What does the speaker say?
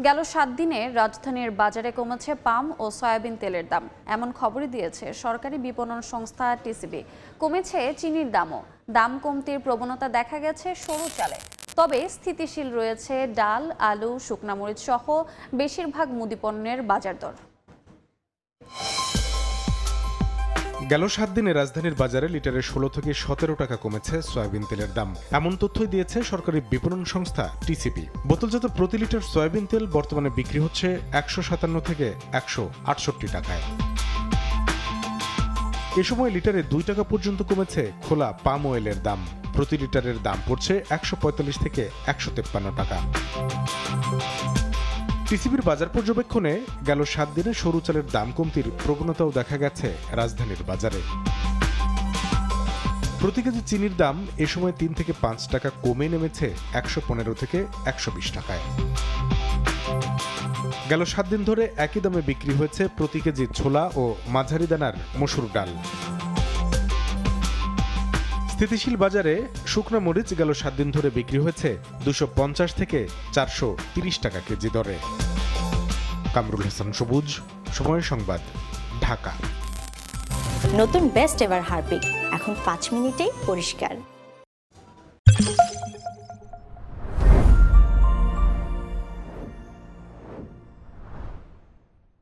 গেল ৭ দিনে রাজধানীর বাজারে কমেছে পাম ও সয়াবিন তেলের দাম। এমন খবরই দিয়েছে সরকারি বিপণন সংস্থা টিসিবি। কমেছে চিনির দামও। দাম কমতির প্রবণতা দেখা গেছে সরু চালে। তবে স্থিতিশীল রয়েছে ডাল, আলু, শুকনা মরিচ সহ বেশিরভাগ মুদিপণ্যের বাজার দর। গেল ৭ দিনে রাজধানীর বাজারে লিটারে ১৬ থেকে ১৭ টাকা কমেছে সয়াবিন তেলের দাম। এমন তথ্যই দিয়েছে সরকারি বিপণন সংস্থা টিসিবি। বোতলজাত প্রতি লিটার সয়াবিন তেল বর্তমানে বিক্রি হচ্ছে ১৫৭ থেকে ১৬৮ টাকায়। এ সময় লিটারে ২ টাকা পর্যন্ত কমেছে খোলা পাম অয়েলের দাম। প্রতি লিটারের দাম পড়ছে ১৪৫ থেকে ১৫৩ টাকা। টিসিবির বাজার পর্যবেক্ষণে গেল ৭ দিনে সরু চালের দাম কমতির প্রবণতাও দেখা গেছে রাজধানীর বাজারে। প্রতি কেজি চিনির দাম এ সময় ৩ থেকে ৫ টাকা কমে নেমেছে ১১৫ থেকে ১২০ টাকায়। গেল ৭ দিন ধরে একই দামে বিক্রি হয়েছে প্রতি কেজি ছোলা ও মাঝারি দানার মসুর ডাল। স্থিতিশীল বাজারে শুকনা মরিচ গেল ৭ দিন ধরে বিক্রি হয়েছে ২৫০ থেকে ৪৩০ টাকা কেজি দরে। কামরুল হাসান সবুজ, সময় সংবাদ, ঢাকা। নতুন বেস্ট এভার হারপিক এখন ৫ মিনিটেই পরিষ্কার।